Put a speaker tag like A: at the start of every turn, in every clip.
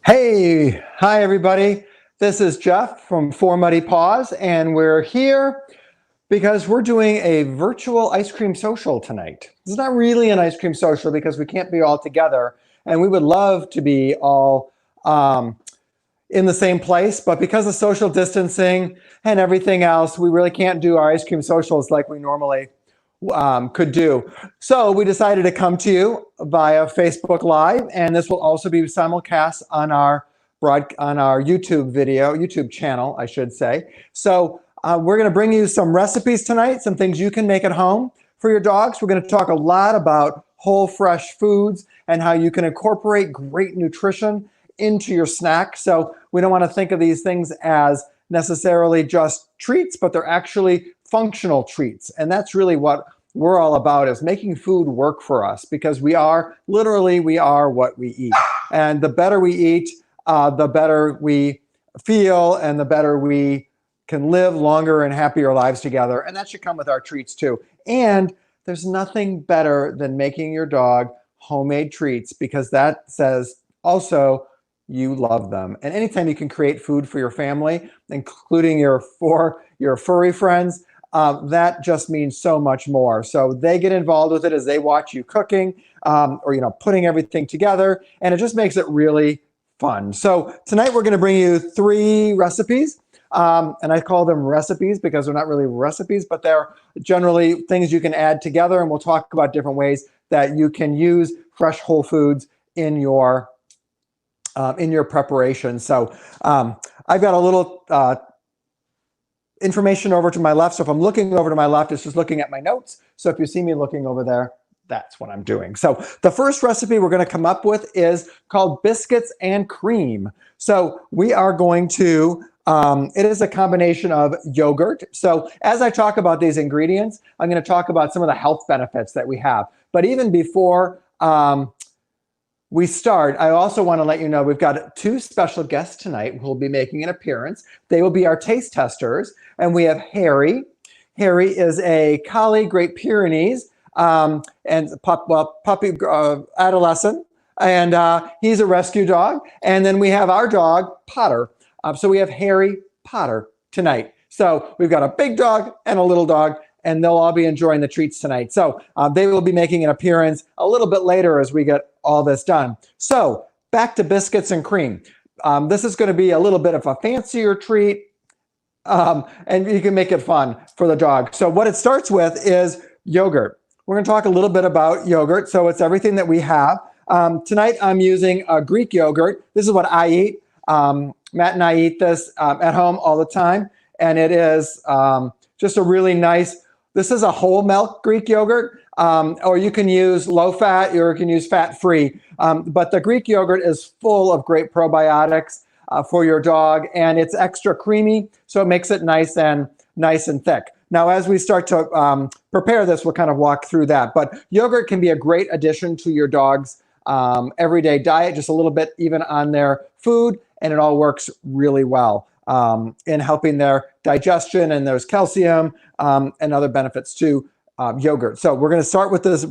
A: Hey, hi everybody. This is Jeff from Four Muddy Paws, and we're here because we're doing a virtual ice cream social tonight. It's not really an ice cream social because we can't be all together, and we would love to be all in the same place, but because of social distancing and everything else, we really can't do our ice cream socials like we normally could do. So we decided to come to you via Facebook Live, and this will also be simulcast on our YouTube channel, I should say. So we're going to bring you some recipes tonight, some things you can make at home for your dogs. We're going to talk a lot about whole fresh foods and how you can incorporate great nutrition into your snack. So we don't want to think of these things as necessarily just treats, but they're actually functional treats. And that's really what we're all about, is making food work for us, because we are what we eat. And the better we eat, the better we feel, and the better we can live longer and happier lives together. And that should come with our treats too. And there's nothing better than making your dog homemade treats, because that says also you love them. And anytime you can create food for your family, including your furry friends, that just means so much more. So they get involved with it as they watch you cooking, or putting everything together, and it just makes it really fun. So tonight we're going to bring you 3 recipes, and I call them recipes because they're not really recipes, but they're generally things you can add together, and we'll talk about different ways that you can use fresh whole foods in your preparation. So I've got a little information over to my left. So if I'm looking over to my left, it's just looking at my notes. So if you see me looking over there, that's what I'm doing. So the first recipe we're going to come up with is called Biscuits and Cream. So we are going to, it is a combination of yogurt. So as I talk about these ingredients, I'm going to talk about some of the health benefits that we have. But even before we start, I also want to let you know we've got 2 special guests tonight who will be making an appearance. They will be our taste testers, and we have Harry. Harry is a Collie Great Pyrenees and puppy adolescent, and he's a rescue dog. And then we have our dog Potter. So we have Harry Potter tonight. So we've got a big dog and a little dog, and they'll all be enjoying the treats tonight. So they will be making an appearance a little bit later as we get all this done. So back to Biscuits and Cream. This is going to be a little bit of a fancier treat, and you can make it fun for the dog. So what it starts with is yogurt. We're going to talk a little bit about yogurt. So it's everything that we have. Tonight I'm using Greek yogurt. This is what I eat. Matt and I eat this at home all the time, and it is just a really nice. This is a whole milk Greek yogurt, or you can use low fat, or you can use fat free. But the Greek yogurt is full of great probiotics for your dog, and it's extra creamy, so it makes it nice and thick. Now, as we start to prepare this, we'll kind of walk through that. But yogurt can be a great addition to your dog's everyday diet, just a little bit even on their food, and it all works really well in helping their digestion, and there's calcium and other benefits to yogurt. So we're going to start with this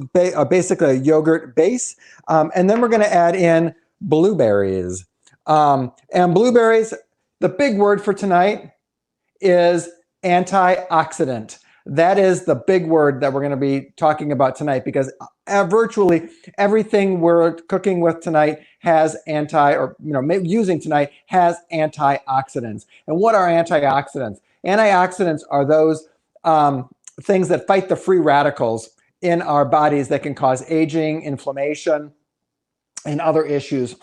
A: basically a yogurt base, and then we're going to add in blueberries. And blueberries, the big word for tonight is antioxidant. That is the big word that we're going to be talking about tonight, because virtually everything we're cooking with tonight has using tonight has antioxidants. And what are antioxidants? Antioxidants are those things that fight the free radicals in our bodies that can cause aging, inflammation, and other issues.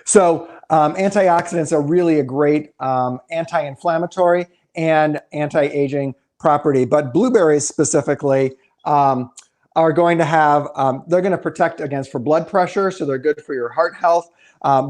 A: So antioxidants are really a great anti-inflammatory and anti-aging property. But blueberries specifically are going to have, they're going to protect for blood pressure, so they're good for your heart health.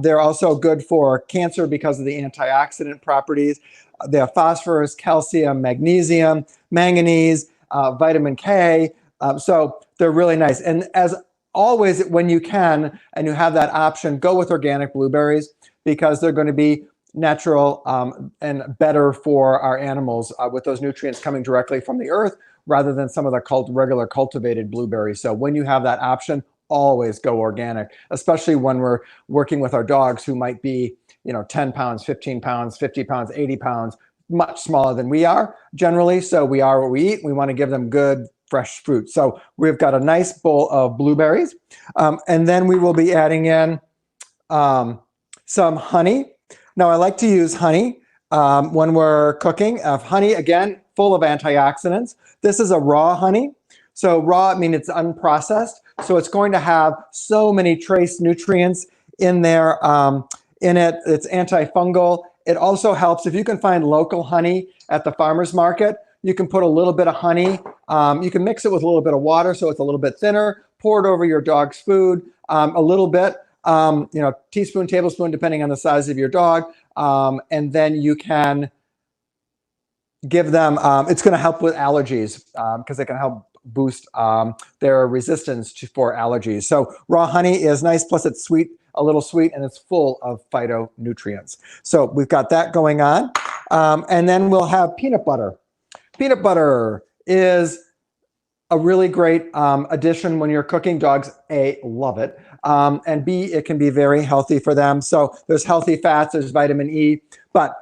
A: They're also good for cancer because of the antioxidant properties. They have phosphorus, calcium, magnesium, manganese, vitamin K. So they're really nice. And as always, when you can and you have that option, go with organic blueberries, because they're going to be natural and better for our animals with those nutrients coming directly from the earth rather than some of the regular cultivated blueberries. So when you have that option, always go organic, especially when we're working with our dogs who might be 10 pounds, 15 pounds, 50 pounds, 80 pounds, much smaller than we are generally. So we are what we eat. We want to give them good, fresh fruit. So we've got a nice bowl of blueberries. And then we will be adding in some honey. Now I like to use honey when we're cooking. Honey, again, full of antioxidants. This is a raw honey. So raw, I mean, it's unprocessed. So it's going to have so many trace nutrients in there. In it, it's antifungal. It also helps if you can find local honey at the farmer's market. You can put a little bit of honey. You can mix it with a little bit of water so it's a little bit thinner. Pour it over your dog's food a little bit. Teaspoon, tablespoon, depending on the size of your dog. And then you can give them, it's going to help with allergies because it can help boost their resistance for allergies. So raw honey is nice, plus it's sweet, a little sweet, and it's full of phytonutrients. So we've got that going on. And then we'll have peanut butter. Peanut butter is a really great addition when you're cooking. Dogs, A, love it. And B, it can be very healthy for them. So there's healthy fats, there's vitamin E, but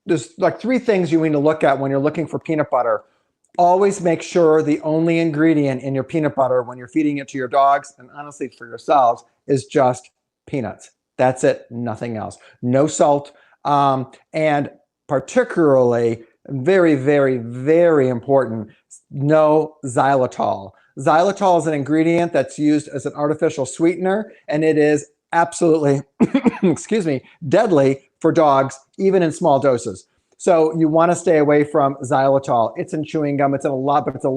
A: there's like 3 things you need to look at when you're looking for peanut butter. Always make sure the only ingredient in your peanut butter when you're feeding it to your dogs, and honestly for yourselves, is just peanuts. That's it, nothing else. No salt, and particularly, very, very, very important, no xylitol. Xylitol is an ingredient that's used as an artificial sweetener, and it is absolutely, excuse me, deadly for dogs, even in small doses. So you want to stay away from xylitol. It's in chewing gum. It's in a lot, but it's in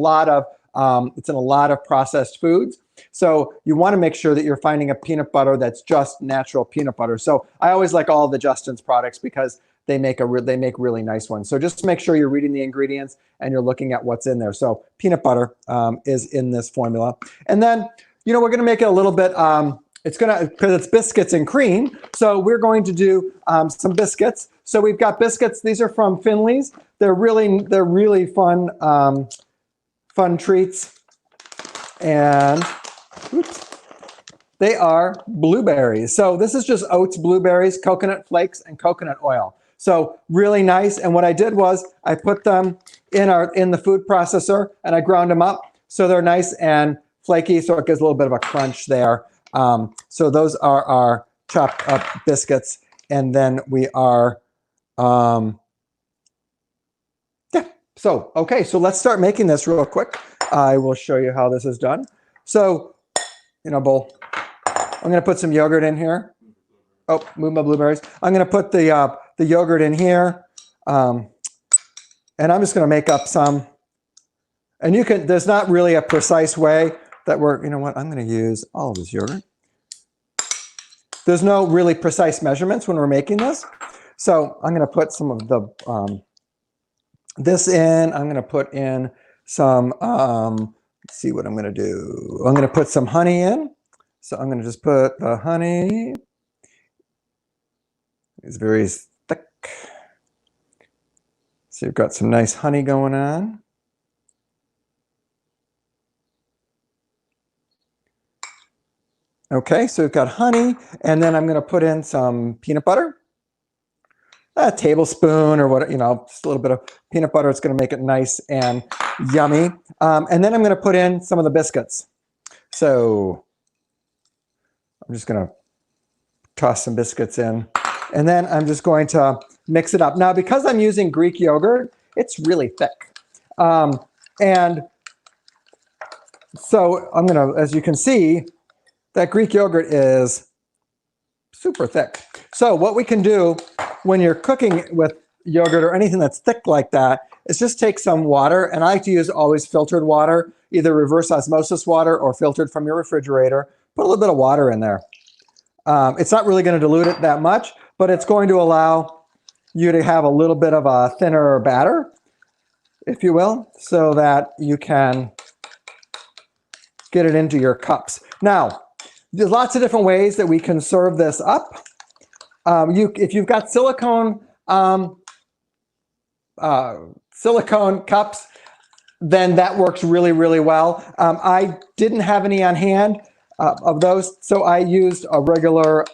A: a lot of processed foods. So you want to make sure that you're finding a peanut butter that's just natural peanut butter. So I always like all the Justin's products because they make really nice ones. So just make sure you're reading the ingredients and you're looking at what's in there. So peanut butter is in this formula. And then, we're going to make it a little bit, because it's biscuits and cream. So we're going to do some biscuits. So we've got biscuits. These are from Finley's. They're really fun, fun treats. And oops, they are blueberries. So this is just oats, blueberries, coconut flakes, and coconut oil. So really nice. And what I did was I put them in the food processor and I ground them up so they're nice and flaky. So it gives a little bit of a crunch there. So those are our chopped up biscuits. And then we are, So, okay, so let's start making this real quick. I will show you how this is done. So, bowl. I'm going to put some yogurt in here. Oh, move my blueberries. I'm going to put the yogurt in here. And I'm just going to make up some. And there's not really a precise way that I'm going to use all of this yogurt. There's no really precise measurements when we're making this. So I'm going to put some of the, this in. I'm going to put in some, let's see what I'm going to do. I'm going to put some honey in. So I'm going to just put the honey. It's very thick. So you've got some nice honey going on. Okay, so we've got honey, and then I'm going to put in some peanut butter. A tablespoon or what, just a little bit of peanut butter. It's going to make it nice and yummy. And then I'm going to put in some of the biscuits. So I'm just going to toss some biscuits in. And then I'm just going to mix it up. Now, because I'm using Greek yogurt, it's really thick. And so I'm going to, as you can see, that Greek yogurt is super thick. So what we can do when you're cooking with yogurt or anything that's thick like that is just take some water, and I like to use always filtered water, either reverse osmosis water or filtered from your refrigerator. Put a little bit of water in there. It's not really going to dilute it that much, but it's going to allow you to have a little bit of a thinner batter, if you will, so that you can get it into your cups. Now, there's lots of different ways that we can serve this up. If you've got silicone cups, then that works really, really well. I didn't have any on hand of those, so I used a regular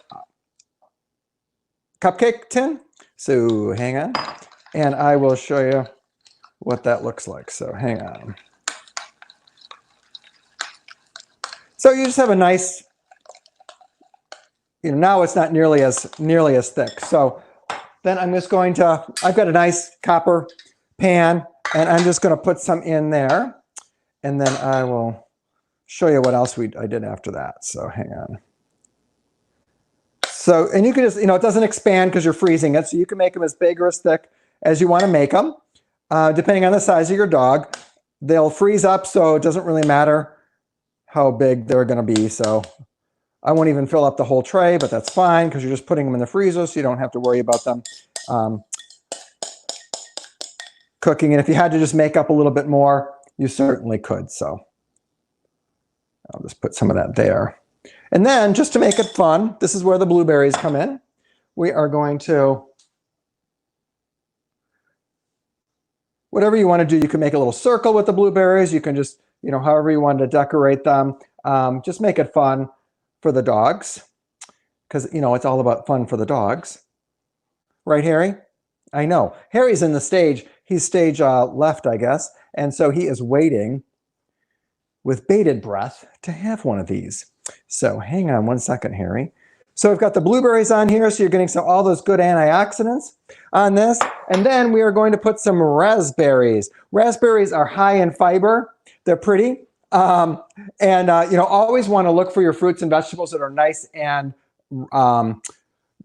A: cupcake tin. So hang on, and I will show you what that looks like. So hang on. So you just have a nice, now it's not nearly as thick. So then I'm just going to, I've got a nice copper pan, and I'm just going to put some in there, and then I will show you what else I did after that. So hang on. So, and you can just, it doesn't expand because you're freezing it, so you can make them as big or as thick as you want to make them, depending on the size of your dog. They'll freeze up, so it doesn't really matter how big they're going to be. So I won't even fill up the whole tray, but that's fine because you're just putting them in the freezer, so you don't have to worry about them cooking. And if you had to just make up a little bit more, you certainly could. So I'll just put some of that there. And then, just to make it fun, this is where the blueberries come in. We are going to, whatever you want to do, you can make a little circle with the blueberries. You can just, however you want to decorate them. Just make it fun for the dogs, because, it's all about fun for the dogs. Right, Harry? I know. Harry's in the stage. He's stage left, I guess. And so he is waiting with bated breath to have one of these. So hang on one second, Harry. So I've got the blueberries on here, so you're getting all those good antioxidants on this. And then we are going to put some raspberries. Raspberries are high in fiber. They're pretty. Always want to look for your fruits and vegetables that are nice and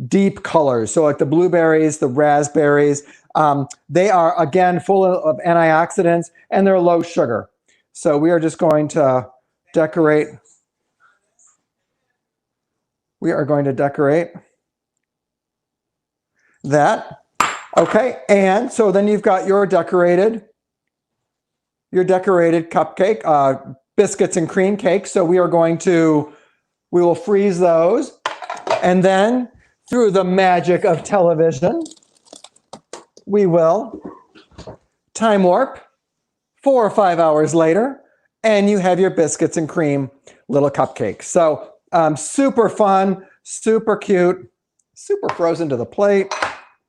A: deep colors. So like the blueberries, the raspberries, they are, again, full of antioxidants, and they're low sugar. So we are just going to decorate. We are going to decorate that. Okay, and so then you've got your decorated cupcake, biscuits and cream cake. So we will freeze those, and then through the magic of television, we will time warp 4 or 5 hours later, and you have your biscuits and cream little cupcakes. So super fun, super cute, super frozen to the plate.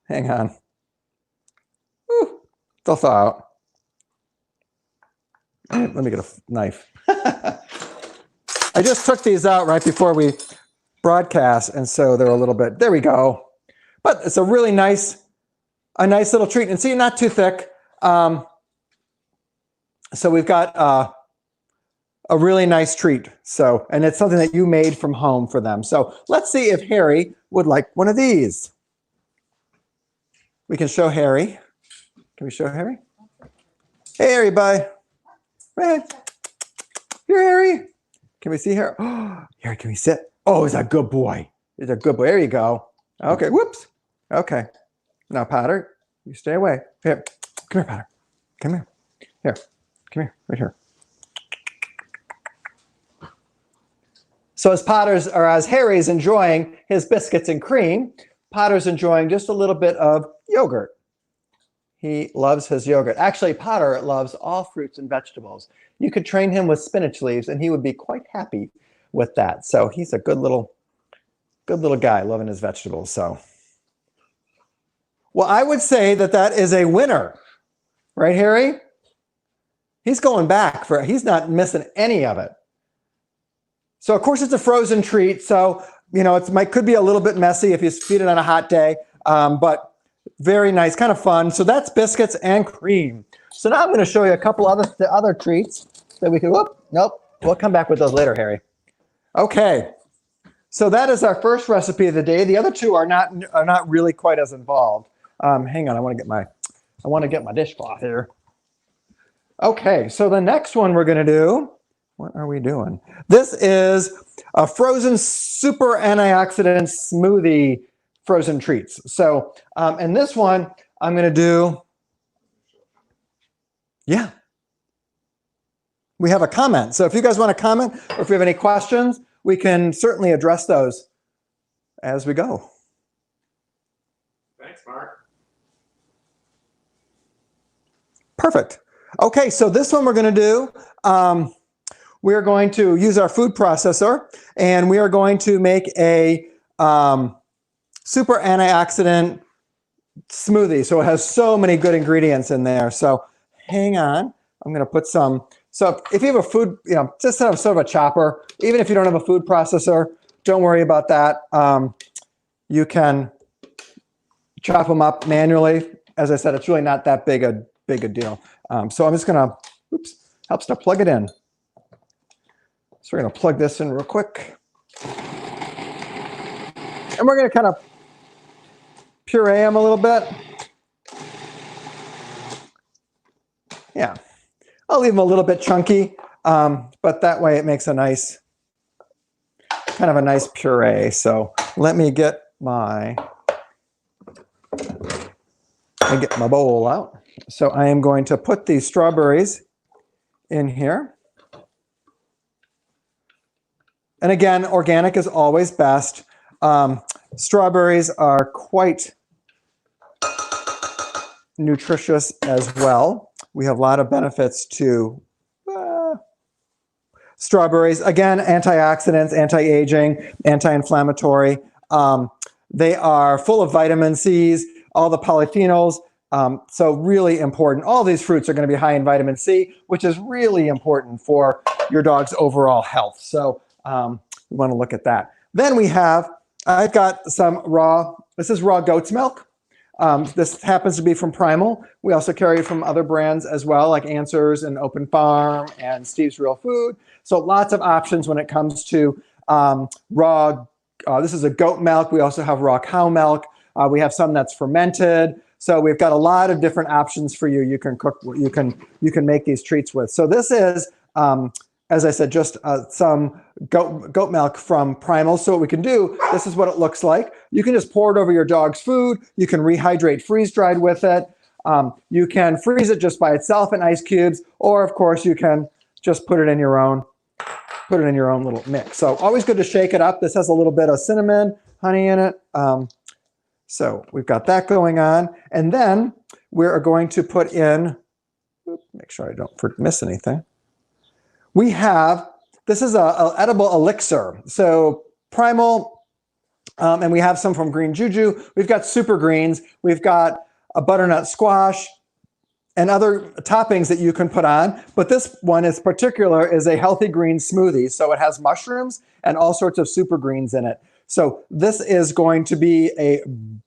A: Hang on. Woo, they'll thaw out. Let me get a knife. I just took these out right before we broadcast, and so they're a little bit, there we go. But it's a really nice little treat. And see, not too thick. So we've got a really nice treat. So, and it's something that you made from home for them. So let's see if Harry would like one of these. We can show Harry. Can we show Harry? Hey, Harry, bye. Hey. Here, Harry. Can we see Harry? Oh, Harry, can we sit? Oh, he's a good boy. He's a good boy. There you go. Okay, whoops. Okay. Now, Potter, you stay away. Here, come here, Potter. Come here. Here, come here, right here. So as Harry's enjoying his biscuits and cream, Potter's enjoying just a little bit of yogurt. He loves his yogurt. Actually, Potter loves all fruits and vegetables. You could train him with spinach leaves, and he would be quite happy with that. So he's a good little guy, loving his vegetables. So, well, I would say that is a winner, right, Harry? He's going back he's not missing any of it. So of course it's a frozen treat. So, could be a little bit messy if you feed it on a hot day, but very nice, kind of fun. So that's biscuits and cream. So now I'm going to show you a couple other treats that we can, nope, we'll come back with those later, Harry. Okay. So that is our first recipe of the day. The other two are not really quite as involved. Hang on, I want to get my dishcloth here. Okay, so the next one we're going to do, what are we doing? This is a frozen super antioxidant smoothie frozen treats. So, and this one I'm going to do, yeah. We have a comment. So if you guys want to comment, or if you have any questions, we can certainly address those as we go.
B: Thanks, Mark.
A: Perfect. Okay, so this one we're going to do, we're going to use our food processor, and we are going to make a super antioxidant smoothie. So it has so many good ingredients in there. So hang on, I'm going to put some. So if you have a food, just have sort of a chopper, even if you don't have a food processor, don't worry about that. You can chop them up manually. As I said, it's really not that big a deal. So I'm just going to, oops, helps to plug it in. So we're going to plug this in real quick. And we're going to kind of puree them a little bit. Yeah, I'll leave them a little bit chunky, but that way it makes a nice, kind of a nice puree. So let me get my bowl out. So I am going to put these strawberries in here. And again, organic is always best. Strawberries are quite nutritious as well. We have a lot of benefits to strawberries. Again, antioxidants, anti-aging, anti-inflammatory. They are full of vitamin C's, all the polyphenols. So really important. All these fruits are going to be high in vitamin C, which is really important for your dog's overall health. So we want to look at that. Then we have, I've got some this is raw goat's milk. This happens to be from Primal. We also carry it from other brands as well, like Answers and Open Farm and Steve's Real Food. So lots of options when it comes to raw. This is a goat milk. We also have raw cow milk. We have some that's fermented. So we've got a lot of different options for you. You can cook. You can make these treats with. So this is, as I said, just some goat milk from Primal. So what we can do, this is what it looks like. You can just pour it over your dog's food. You can rehydrate freeze-dried with it. You can freeze it just by itself in ice cubes, or of course you can just put it in your own little mix. So always good to shake it up. This has a little bit of cinnamon, honey in it. So we've got that going on. And then we're going to put in, make sure I don't miss anything. We have, this is a edible elixir. So Primal, and we have some from Green Juju. We've got super greens. We've got a butternut squash and other toppings that you can put on. But this one is a healthy green smoothie. So it has mushrooms and all sorts of super greens in it. So this is going to be a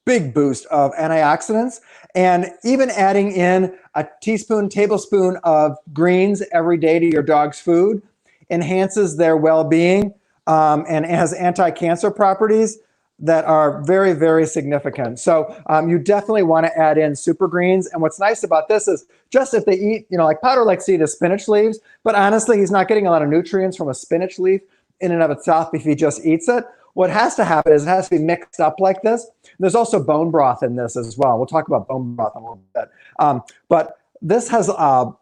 A: big boost of antioxidants, and even adding in a tablespoon of greens every day to your dog's food enhances their well-being and has anti-cancer properties that are very, very significant. So you definitely want to add in super greens. And what's nice about this is just if they eat, like Powder likes to eat his spinach leaves, but honestly, he's not getting a lot of nutrients from a spinach leaf in and of itself if he just eats it. What has to happen is it has to be mixed up like this. There's also bone broth in this as well. We'll talk about bone broth in a little bit. But this has all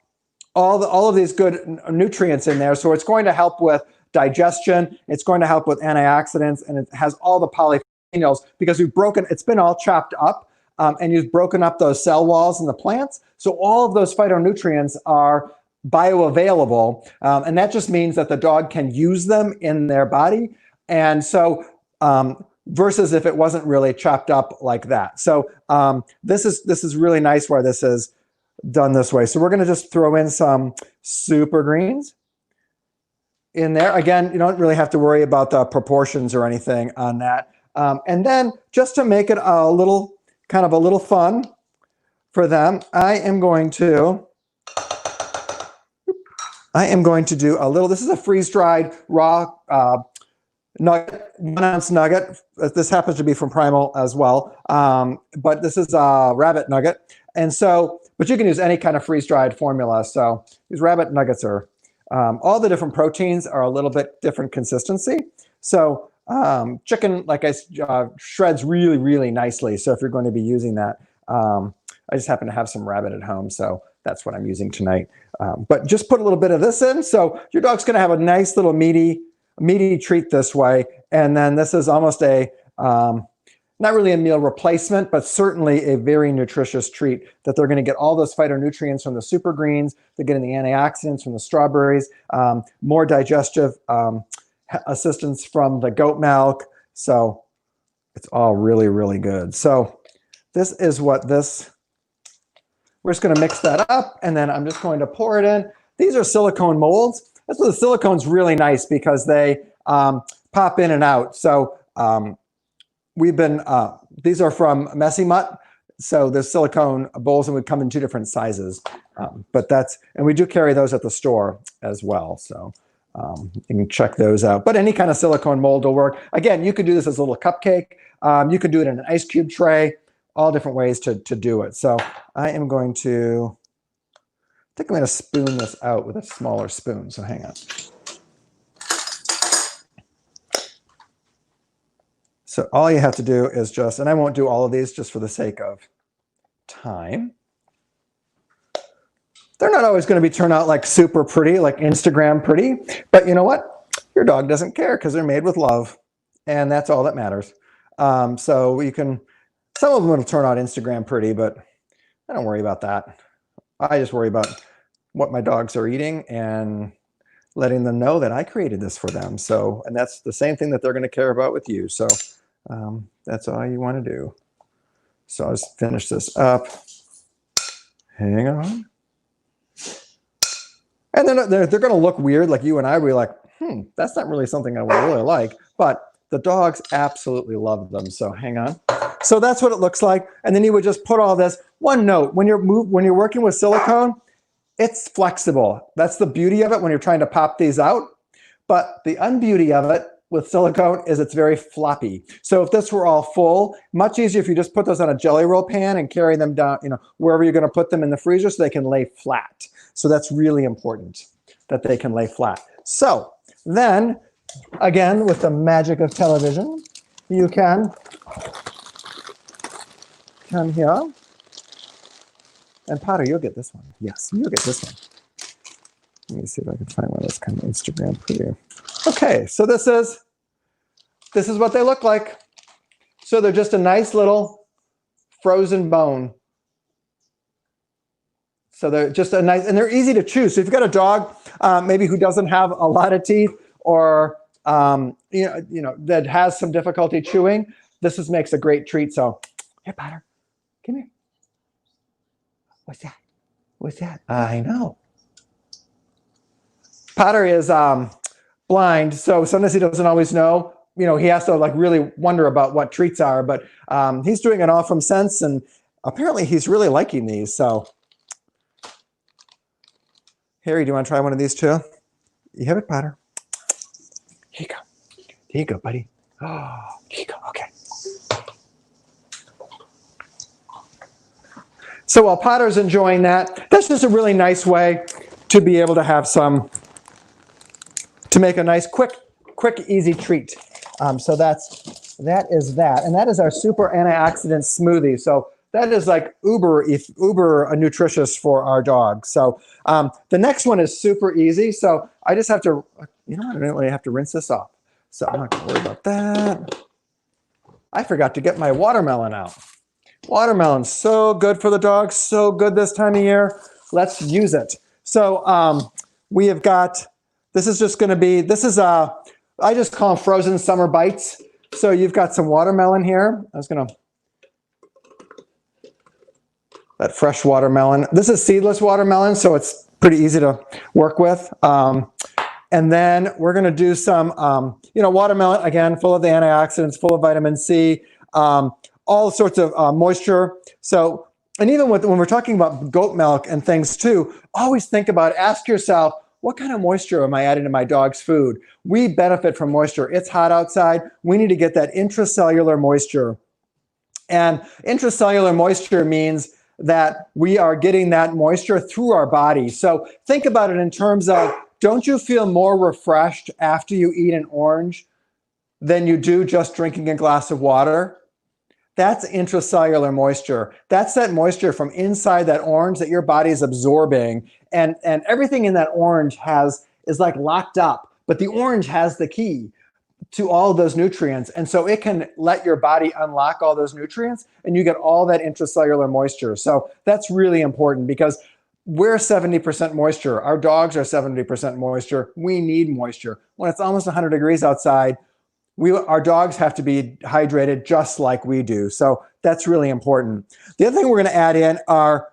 A: of these good nutrients in there. So it's going to help with digestion. It's going to help with antioxidants, and it has all the polyphenols because it's been all chopped up, and you've broken up those cell walls in the plants. So all of those phytonutrients are bioavailable, and that just means that the dog can use them in their body. And so versus if it wasn't really chopped up like that. So this is really nice where this is done this way. So we're going to just throw in some super greens in there. Again, you don't really have to worry about the proportions or anything on that. And then just to make it a little fun for them, I am going to do a little, this is a freeze-dried raw nugget, 1 ounce nugget. This happens to be from Primal as well, but this is a rabbit nugget. And so, but you can use any kind of freeze-dried formula. So these rabbit nuggets are, all the different proteins are a little bit different consistency. So chicken, like shreds really, really nicely. So if you're going to be using that, I just happen to have some rabbit at home, so that's what I'm using tonight. But just put a little bit of this in. So your dog's going to have a nice little meaty treat this way. And then this is almost a, not really a meal replacement, but certainly a very nutritious treat that they're going to get all those phytonutrients from the super greens. They're getting the antioxidants from the strawberries, more digestive assistance from the goat milk. So It's all really, really good. So this is what this, we're just going to mix that up, and then I'm just going to pour it in. These are silicone molds. That's what the silicone's really nice because they pop in and out. So these are from Messy Mutt. So the silicone bowls and would come in 2 different sizes. And we do carry those at the store as well. So you can check those out. But any kind of silicone mold will work. Again, you could do this as a little cupcake. You could do it in an ice cube tray, all different ways to do it. So I am going to, I think I'm going to spoon this out with a smaller spoon. So hang on. So all you have to do is just, and I won't do all of these just for the sake of time. They're not always going to turn out like super pretty, like Instagram pretty, but you know what? Your dog doesn't care because they're made with love, and that's all that matters. So you can, some of them will turn out Instagram pretty, but I don't worry about that. I just worry about what my dogs are eating and letting them know that I created this for them. So, and that's the same thing that they're going to care about with you. So that's all you want to do. So I'll just finish this up. Hang on. And then they're going to look weird, like you and I. We're like, that's not really something I would really like. But the dogs absolutely love them. So hang on. So that's what it looks like. And then you would just put all this. One note: when you're working with silicone, it's flexible. That's the beauty of it when you're trying to pop these out. But the unbeauty of it with silicone is it's very floppy. So if this were all full, much easier if you just put those on a jelly roll pan and carry them down, wherever you're going to put them in the freezer so they can lay flat. So that's really important that they can lay flat. So then, again, with the magic of television, you can come here. And Potter, you'll get this one. Yes, you'll get this one. Let me see if I can find one that's kind of Instagram pretty. Okay, so this is what they look like. So they're just a nice little frozen bone. So they're just a nice, and they're easy to chew. So if you've got a dog, maybe who doesn't have a lot of teeth, or that has some difficulty chewing, this makes a great treat. So here, Potter, come here. What's that? What's that? I know. Potter is blind, so sometimes he doesn't always know. He has to like really wonder about what treats are, but he's doing it all from sense, and apparently he's really liking these. So, Harry, do you want to try one of these too? You have it, Potter. Here you go. There you go, buddy. Oh, here you go. Okay. So while Potter's enjoying that, that's just a really nice way to be able to have to make a nice, quick, easy treat. So that is that. And that is our super antioxidant smoothie. So that is like uber nutritious for our dogs. So the next one is super easy. So I just have to, I don't really have to rinse this off. So I'm not going to worry about that. I forgot to get my watermelon out. Watermelon's so good for the dogs, so good this time of year. Let's use it. So we have got, this is just going to be, I just call them frozen summer bites. So you've got some watermelon here. That fresh watermelon. This is seedless watermelon, so it's pretty easy to work with. And then we're going to do some, watermelon, again, full of the antioxidants, full of vitamin C, all sorts of moisture. So, and even when we're talking about goat milk and things too, always think about, ask yourself, what kind of moisture am I adding to my dog's food? We benefit from moisture. It's hot outside. We need to get that intracellular moisture. And intracellular moisture means that we are getting that moisture through our body. So think about it in terms of, don't you feel more refreshed after you eat an orange than you do just drinking a glass of water? That's intracellular moisture. That's that moisture from inside that orange that your body is absorbing. And everything in that orange is like locked up, but the orange has the key to all those nutrients. And so it can let your body unlock all those nutrients and you get all that intracellular moisture. So that's really important because we're 70% moisture. Our dogs are 70% moisture. We need moisture. When it's almost 100 degrees outside, our dogs have to be hydrated just like we do. So that's really important. The other thing we're going to add in are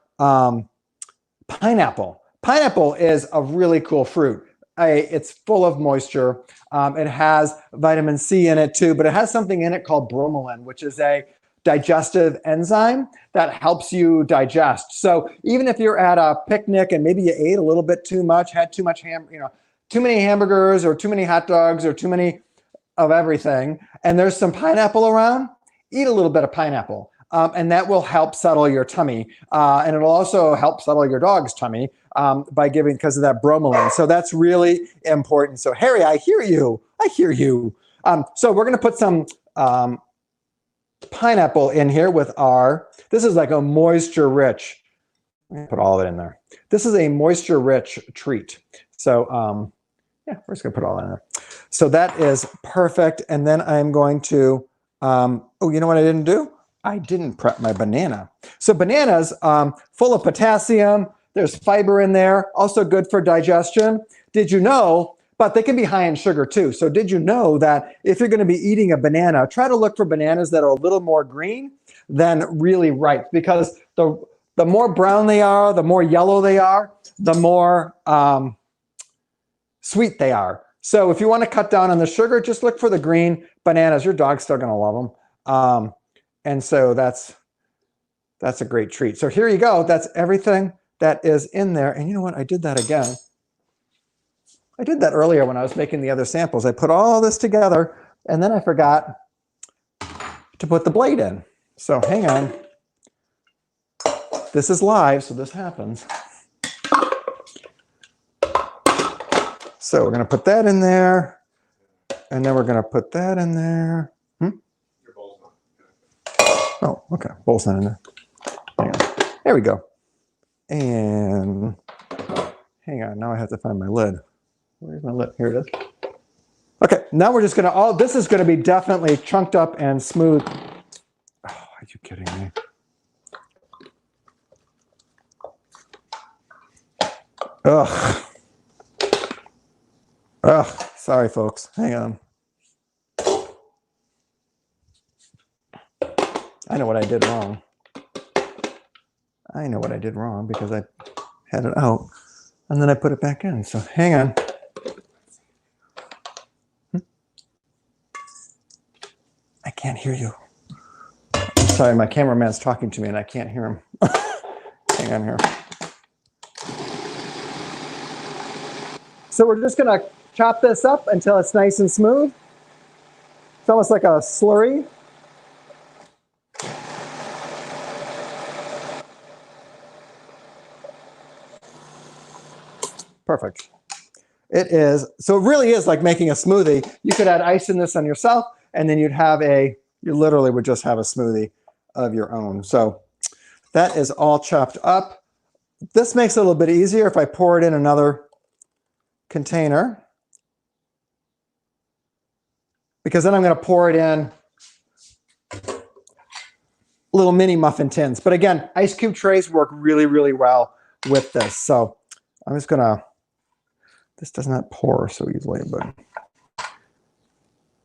A: pineapple. Pineapple is a really cool fruit. It's full of moisture. It has vitamin C in it too, but it has something in it called bromelain, which is a digestive enzyme that helps you digest. So even if you're at a picnic and maybe you ate a little bit too much, had too much too many hamburgers or too many hot dogs or too many of everything, and there's some pineapple around, eat a little bit of pineapple. And that will help settle your tummy. And it'll also help settle your dog's tummy because of that bromelain. So that's really important. So Harry, I hear you. I hear you. So we're going to put some pineapple in here with this is like a moisture-rich, put all of it in there. This is a moisture-rich treat. So yeah, we're just going to put all that in there. So that is perfect. And then I'm going to, oh, you know what I didn't do? I didn't prep my banana. So bananas, full of potassium, there's fiber in there, also good for digestion. Did you know, but they can be high in sugar too. So did you know that if you're gonna be eating a banana, try to look for bananas that are a little more green than really ripe, because the more brown they are, the more yellow they are, the more sweet they are. So if you wanna cut down on the sugar, just look for the green bananas. Your dog's still gonna love them. And so that's a great treat. So here you go. That's everything that is in there. And you know what? I did that again. I did that earlier when I was making the other samples. I put all this together and then I forgot to put the blade in. So hang on. This is live, so this happens. So we're going to put that in there. And then we're going to put that in there. Oh, okay. Bowl's not in there. Hang on. There we go. And hang on. Now I have to find my lid. Where's my lid? Here it is. Okay. Now we're just going to, this is going to be definitely chunked up and smooth. Oh, are you kidding me? Ugh. Ugh. Sorry, folks. Hang on. I know what I did wrong. I know what I did wrong because I had it out and then I put it back in. So hang on. I can't hear you. Sorry, my cameraman's talking to me and I can't hear him. Hang on here. So we're just gonna chop this up until it's nice and smooth. It's almost like a slurry. Perfect. It is, so it really is like making a smoothie. You could add ice in this on yourself and then you literally would just have a smoothie of your own. So that is all chopped up. This makes it a little bit easier if I pour it in another container, because then I'm going to pour it in little mini muffin tins. But again, ice cube trays work really, really well with this. So I'm just going to, this does not pour so easily, but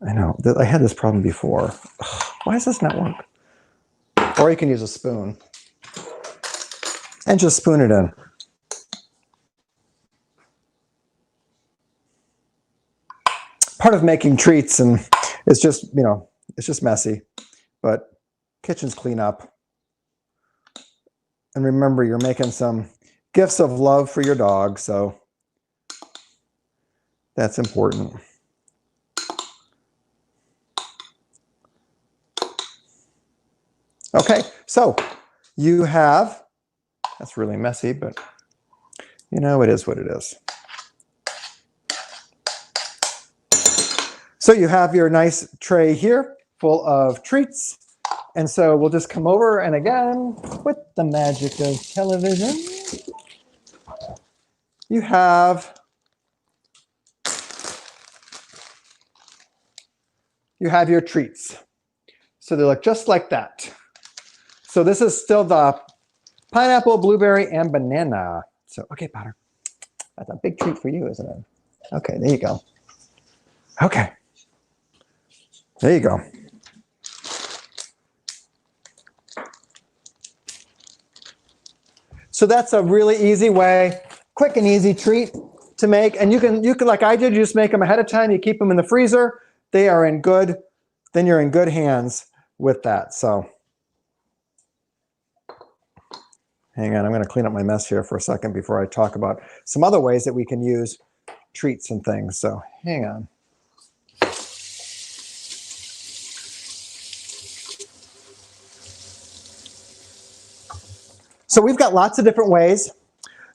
A: I know that I had this problem before. Ugh, why does this not work? Or you can use a spoon and just spoon it in. Part of making treats, and it's just, it's just messy, but kitchens clean up. And remember, you're making some gifts of love for your dog, so that's important. Okay, so you have, that's really messy, but it is what it is. So you have your nice tray here full of treats. And so we'll just come over and again, with the magic of television, you have your treats. So they look just like that. So this is still the pineapple, blueberry, and banana. So, okay, Potter, that's a big treat for you, isn't it? Okay, there you go. Okay. There you go. So that's a really easy way, quick and easy treat to make. And you can like I did, you just make them ahead of time. You keep them in the freezer. They are in good, then you're in good hands with that. So hang on, I'm going to clean up my mess here for a second before I talk about some other ways that we can use treats and things. So hang on. So we've got lots of different ways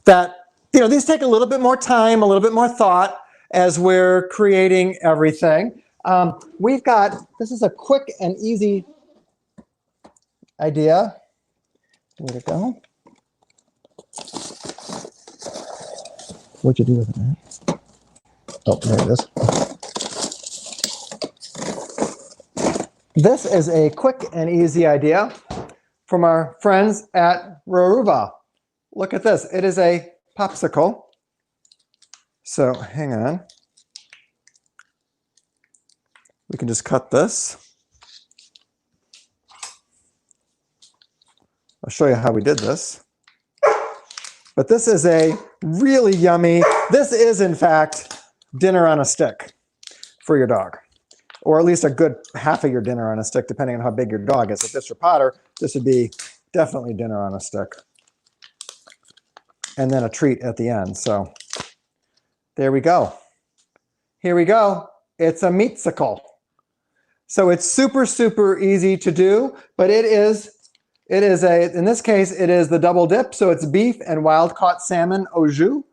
A: that, these take a little bit more time, a little bit more thought as we're creating everything. This is a quick and easy idea. Where'd it go? What'd you do with it, man? Oh, there it is. This is a quick and easy idea from our friends at Roruva. Look at this. It is a popsicle. So hang on. We can just cut this. I'll show you how we did this. But this is a really yummy, this is in fact dinner on a stick for your dog. Or at least a good half of your dinner on a stick, depending on how big your dog is. If this were Potter, this would be definitely dinner on a stick. And then a treat at the end. So there we go. Here we go. It's a meatsicle. So it's super, super easy to do, but in this case, it is the double dip. So it's beef and wild caught salmon au jus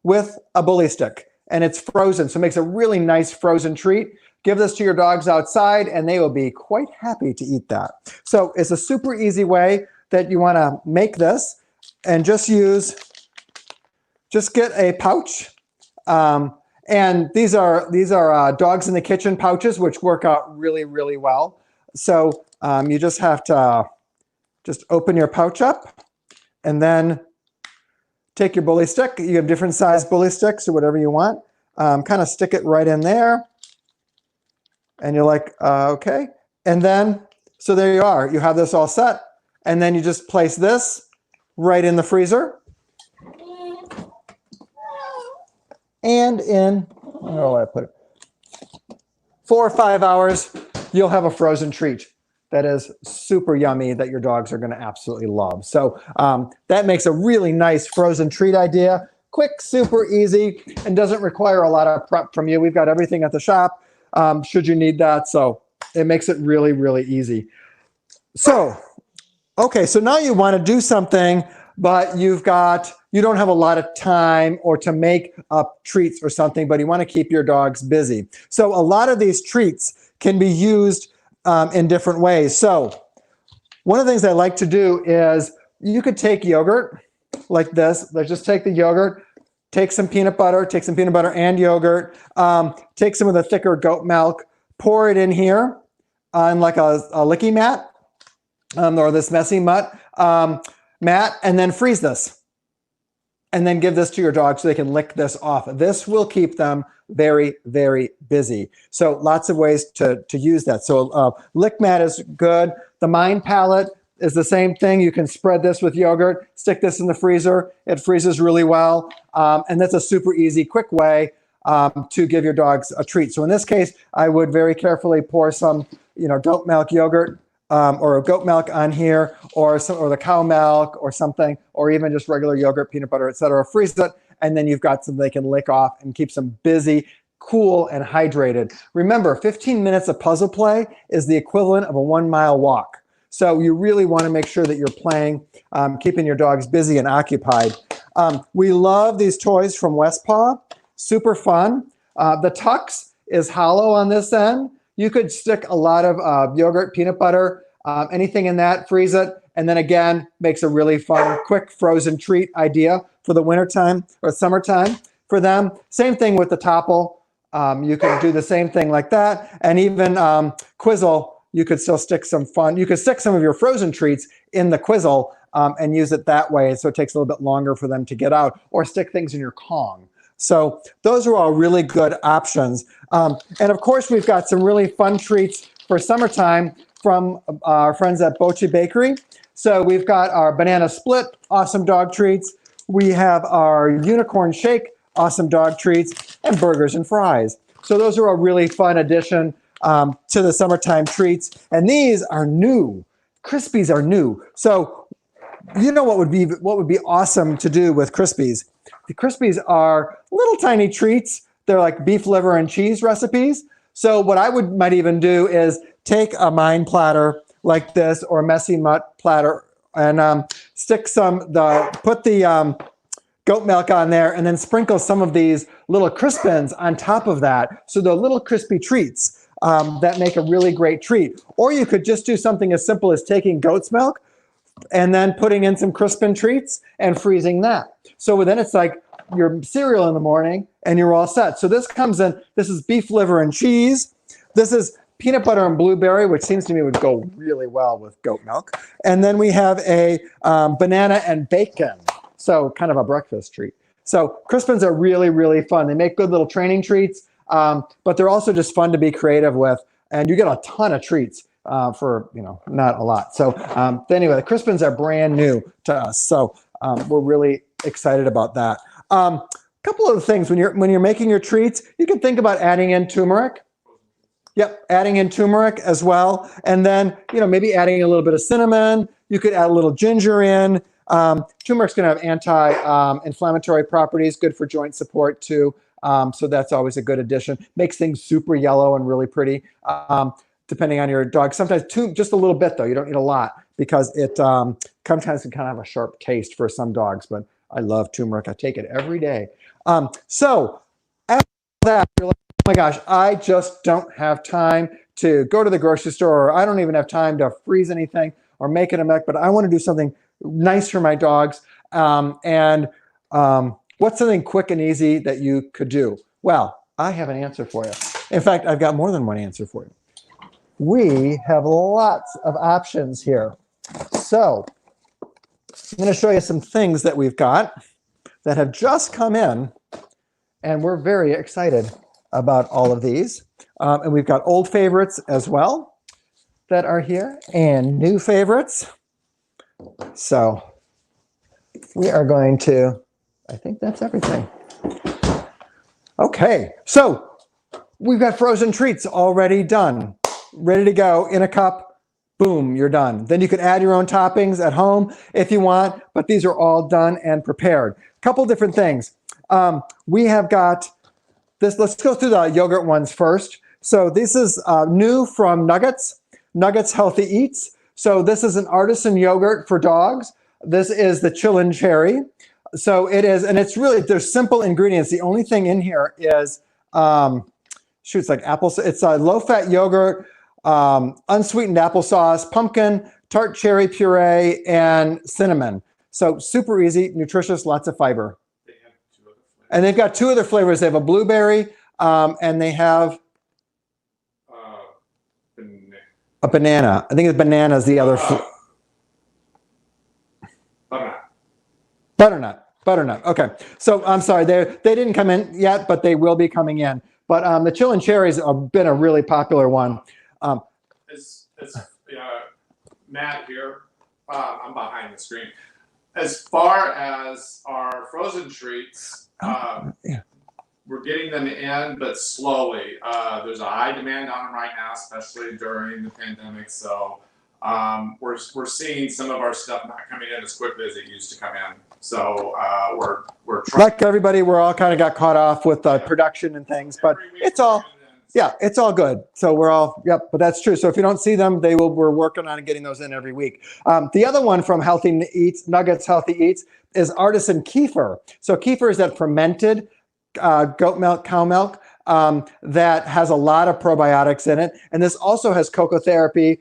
A: with a bully stick. And it's frozen, so it makes a really nice frozen treat. Give this to your dogs outside and they will be quite happy to eat that. So it's a super easy way that you want to make this, and just get a pouch. And these are dogs in the kitchen pouches, which work out really, really well. So you just have to just open your pouch up and then take your bully stick. You have different size bully sticks or whatever you want. Kind of stick it right in there. And you're like, okay. And then, so there you are. You have this all set. And then you just place this right in the freezer. And in, I don't know where I put it, 4 or 5 hours, you'll have a frozen treat that is super yummy that your dogs are going to absolutely love. So that makes a really nice frozen treat idea. Quick, super easy, and doesn't require a lot of prep from you. We've got everything at the shop should you need that. So it makes it really, really easy. So, okay, so now you want to do something, but you don't have a lot of time or to make up treats or something, but you want to keep your dogs busy. So a lot of these treats can be used in different ways. So one of the things I like to do is you could take yogurt like this. Let's just take the yogurt, take some peanut butter and yogurt, take some of the thicker goat milk, pour it in here on like a licky mat or this messy mat, and then freeze this. And then give this to your dog so they can lick this off. This will keep them very, very busy. So lots of ways to use that. So lick mat is good. The Mind Palette is the same thing. You can spread this with yogurt, stick this in the freezer. It freezes really well. And that's a super easy, quick way to give your dogs a treat. So in this case, I would very carefully pour some, goat milk yogurt or goat milk on here, or the cow milk or something, or even just regular yogurt, peanut butter, etc. Freeze it, and then you've got some they can lick off and keeps them busy, cool, and hydrated. Remember, 15 minutes of puzzle play is the equivalent of a 1-mile walk. So you really want to make sure that you're playing, keeping your dogs busy and occupied. We love these toys from Westpaw. Super fun. The Tux is hollow on this end. You could stick a lot of yogurt, peanut butter, anything in that, freeze it, and then again, makes a really fun, quick frozen treat idea for the wintertime or summertime for them. Same thing with the Topple. You can do the same thing like that. And even Quizzle, you could still stick some fun. You could stick some of your frozen treats in the Quizzle and use it that way, so it takes a little bit longer for them to get out, or stick things in your Kong. So those are all really good options. And of course, we've got some really fun treats for summertime from our friends at Boche Bakery. So we've got our banana split, awesome dog treats. We have our unicorn shake, awesome dog treats, and burgers and fries. So those are a really fun addition to the summertime treats. And these are new. Crispies are new. So you know what would be awesome to do with Crispies? The Crispies are little tiny treats. They're like beef liver and cheese recipes. So what I might even do is take a mine platter like this, or a messy mutt platter, and put the goat milk on there, and then sprinkle some of these little Crispins on top of that. So they're little crispy treats that make a really great treat. Or you could just do something as simple as taking goat's milk and then putting in some Crispin treats and freezing that. So then it's like your cereal in the morning and you're all set. So this comes in, this is beef liver and cheese. This is peanut butter and blueberry, which seems to me would go really well with goat milk. And then we have a banana and bacon. So kind of a breakfast treat. So Crispins are really, really fun. They make good little training treats, but they're also just fun to be creative with. And you get a ton of treats for, not a lot. So anyway, the Crispins are brand new to us. So we're really excited about that. Couple of things when you're making your treats, you can think about adding in turmeric. Yep, adding in turmeric as well. And then, maybe adding a little bit of cinnamon. You could add a little ginger in. Turmeric's going to have anti-inflammatory properties, good for joint support too. So that's always a good addition. Makes things super yellow and really pretty, depending on your dog. Sometimes just a little bit though. You don't need a lot because it sometimes can kind of have a sharp taste for some dogs. But I love turmeric. I take it every day. So after that, you're like, oh my gosh, I just don't have time to go to the grocery store, or I don't even have time to freeze anything or make it a mech, but I want to do something nice for my dogs. What's something quick and easy that you could do? Well, I have an answer for you. In fact, I've got more than one answer for you. We have lots of options here. So I'm going to show you some things that we've got that have just come in, and we're very excited about all of these. And we've got old favorites as well that are here, and new favorites. So we are going to, I think that's everything. Okay, so we've got frozen treats already done, ready to go in a cup. Boom, you're done. Then you can add your own toppings at home if you want, but these are all done and prepared. A couple different things. We have got this. Let's go through the yogurt ones first. So this is new from Nuggets Healthy Eats. So this is an artisan yogurt for dogs. This is the Chillin' Cherry. So it is, and it's really, there's simple ingredients. The only thing in here is, it's like apple. It's a low-fat yogurt, unsweetened applesauce, pumpkin, tart cherry puree, and cinnamon. So super easy, nutritious, lots of fiber. And they've got two other flavors. They have a blueberry, and they have a banana. I think the banana is the other. Butternut. Okay. So I'm sorry, they didn't come in yet, but they will be coming in. But the Chillin' Cherries have been a really popular one.
B: Matt here. I'm behind the screen. As far as our frozen treats, we're getting them in, but slowly. There's a high demand on them right now, especially during the pandemic. So we're seeing some of our stuff not coming in as quickly as it used to come in. So we're trying.
A: Like everybody, we're all kind of got caught off with production and things, but it's all. Yeah, it's all good. So we're all, yep, but that's true. So if you don't see them, we're working on getting those in every week. The other one from Healthy Eats, Nuggets Healthy Eats, is artisan kefir. So kefir is that fermented goat milk, cow milk, that has a lot of probiotics in it. And this also has cocotherapy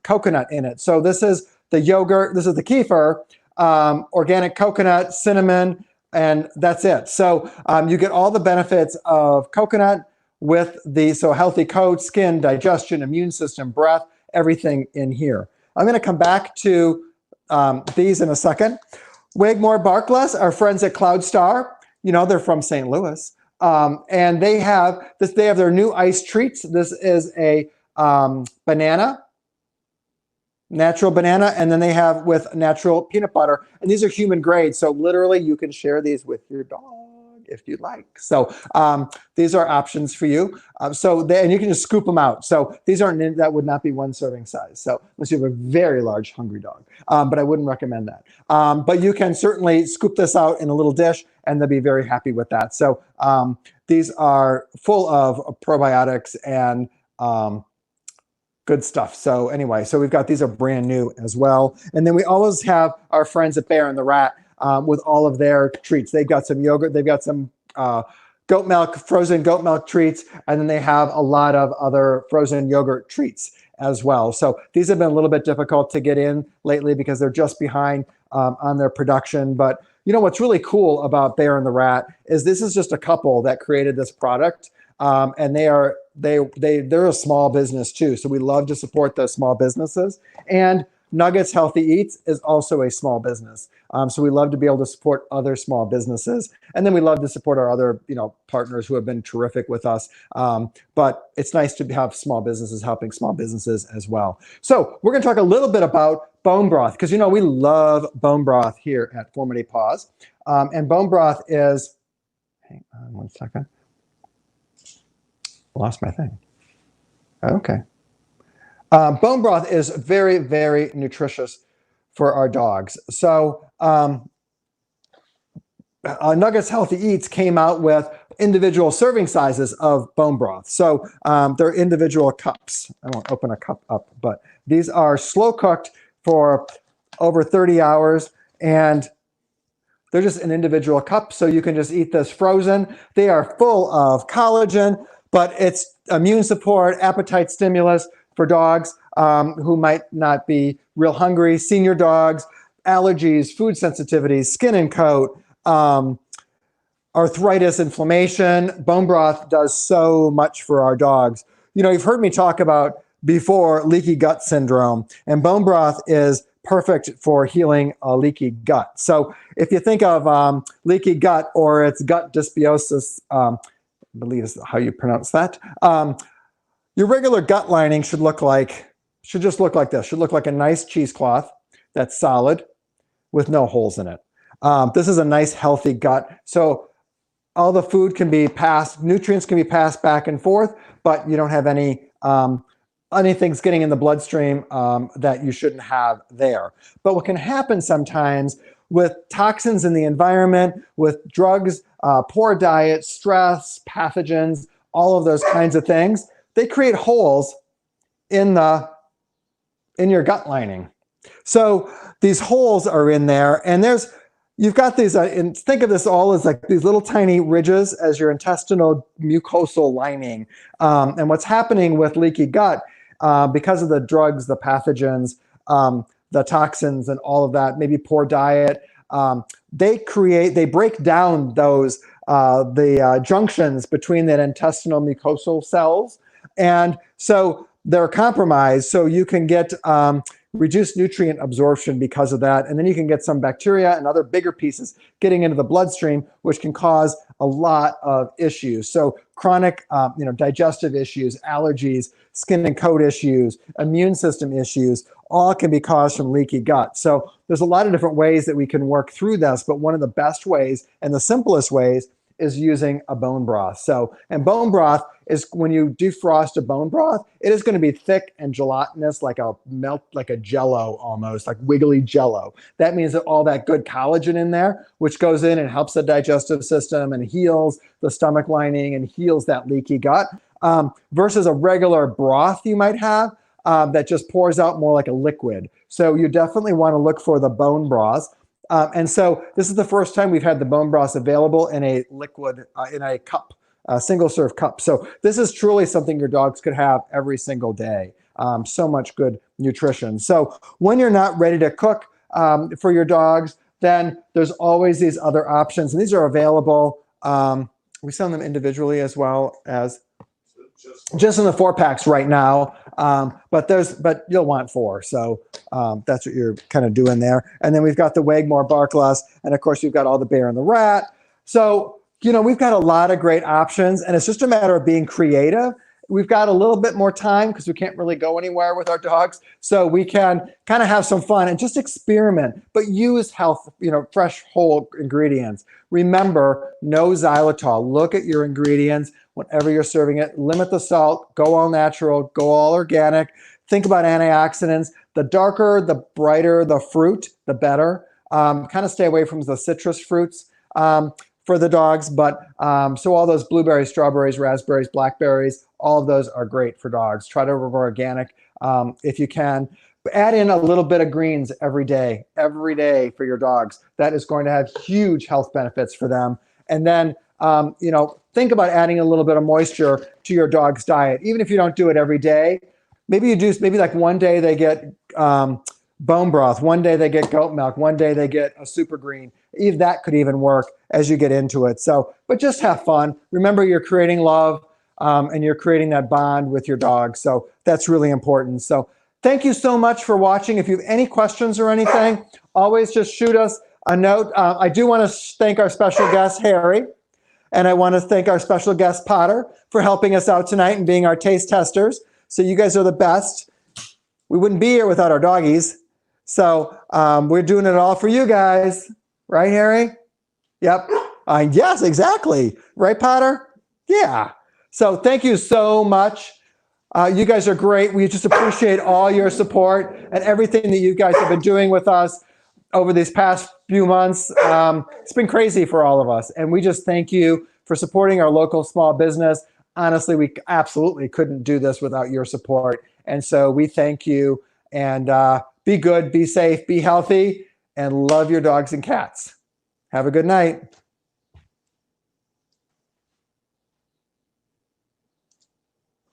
A: coconut in it. So this is the yogurt, this is the kefir, organic coconut, cinnamon, and that's it. So you get all the benefits of coconut, with so healthy coat, skin, digestion, immune system, breath, everything in here. I'm going to come back to these in a second. Wigmore Barkless, our friends at Cloud Star, they're from St. Louis, and they have their new ice treats. This is a banana, natural banana, and then they have with natural peanut butter. And these are human grade. So literally you can share these with your dog if you'd like. So these are options for you. And you can just scoop them out. So these aren't, that would not be one serving size. So unless you have a very large hungry dog, but I wouldn't recommend that. But you can certainly scoop this out in a little dish and they'll be very happy with that. So these are full of probiotics and good stuff. So anyway, so we've got, these are brand new as well. And then we always have our friends at Bear and the Rat with all of their treats. They've got some yogurt, they've got some goat milk, frozen goat milk treats, and then they have a lot of other frozen yogurt treats as well. So these have been a little bit difficult to get in lately because they're just behind on their production. But you know what's really cool about Bear and the Rat is this is just a couple that created this product. And they're a small business too. So we love to support those small businesses. And Nuggets Healthy Eats is also a small business. So we love to be able to support other small businesses. And then we love to support our other, partners who have been terrific with us. But it's nice to have small businesses helping small businesses as well. So we're going to talk a little bit about bone broth because, we love bone broth here at Formative Paws. And bone broth is, hang on one second. Lost my thing. Okay. Bone broth is very, very nutritious for our dogs. So Nuggets Healthy Eats came out with individual serving sizes of bone broth. So they're individual cups. I won't open a cup up, but these are slow cooked for over 30 hours and they're just an individual cup. So you can just eat this frozen. They are full of collagen, but it's immune support, appetite stimulus for dogs who might not be real hungry, senior dogs, allergies, food sensitivities, skin and coat, arthritis, inflammation. Bone broth does so much for our dogs. You've heard me talk about before leaky gut syndrome, and bone broth is perfect for healing a leaky gut. So if you think of leaky gut or it's gut dysbiosis, I believe is how you pronounce that. Your regular gut lining should just look like this. Should look like a nice cheesecloth that's solid with no holes in it. This is a nice healthy gut. So all the food can be passed, nutrients can be passed back and forth, but you don't have anything's getting in the bloodstream that you shouldn't have there. But what can happen sometimes with toxins in the environment, with drugs, poor diet, stress, pathogens, all of those kinds of things, they create holes in your gut lining. So these holes are in there, and you've got these, and think of this all as like these little tiny ridges as your intestinal mucosal lining. And what's happening with leaky gut, because of the drugs, the pathogens, the toxins and all of that, maybe poor diet, they break down those, the junctions between that intestinal mucosal cells. And so they're compromised. So you can get reduced nutrient absorption because of that. And then you can get some bacteria and other bigger pieces getting into the bloodstream, which can cause a lot of issues. So chronic, digestive issues, allergies, skin and coat issues, immune system issues, all can be caused from leaky gut. So there's a lot of different ways that we can work through this, but one of the best ways and the simplest ways is using a bone broth. And bone broth is when you defrost a bone broth, it is going to be thick and gelatinous, like a jello almost, like wiggly jello. That means that all that good collagen in there, which goes in and helps the digestive system and heals the stomach lining and heals that leaky gut, versus a regular broth you might have that just pours out more like a liquid. So you definitely want to look for the bone broths. And so this is the first time we've had the bone broths available in a liquid, in a cup, a single serve cup. So this is truly something your dogs could have every single day. So much good nutrition. So when you're not ready to cook for your dogs, then there's always these other options. And these are available. We sell them individually as well as just in the 4-packs right now. But you'll want 4. So that's what you're kind of doing there. And then we've got the Wagmore Barkless. And of course, you've got all the Bear and the Rat. So, we've got a lot of great options, and it's just a matter of being creative we've got a little bit more time because we can't really go anywhere with our dogs. So we can kind of have some fun and just experiment, but use health, fresh, whole ingredients. Remember, no xylitol. Look at your ingredients whenever you're serving it. Limit the salt, go all natural, go all organic. Think about antioxidants. The darker, the brighter the fruit, the better. Kind of stay away from the citrus fruits for the dogs, but so all those blueberries, strawberries, raspberries, blackberries, all of those are great for dogs. Try to go organic if you can. Add in a little bit of greens every day for your dogs. That is going to have huge health benefits for them. And then, think about adding a little bit of moisture to your dog's diet, even if you don't do it every day. Maybe you do, maybe like one day they get bone broth, one day they get goat milk, one day they get a super green. Even that could even work as you get into it. So, but just have fun. Remember, you're creating love and you're creating that bond with your dog. So that's really important. So thank you so much for watching. If you have any questions or anything, always just shoot us a note. I do want to thank our special guest, Harry. And I want to thank our special guest, Potter, for helping us out tonight and being our taste testers. So you guys are the best. We wouldn't be here without our doggies. So we're doing it all for you guys. Right, Harry? Yep. Yes, exactly. Right, Potter? Yeah. So thank you so much. You guys are great. We just appreciate all your support and everything that you guys have been doing with us over these past few months. It's been crazy for all of us. And we just thank you for supporting our local small business. Honestly, we absolutely couldn't do this without your support. And so we thank you. And be good, be safe, be healthy, and love your dogs and cats. Have a good night.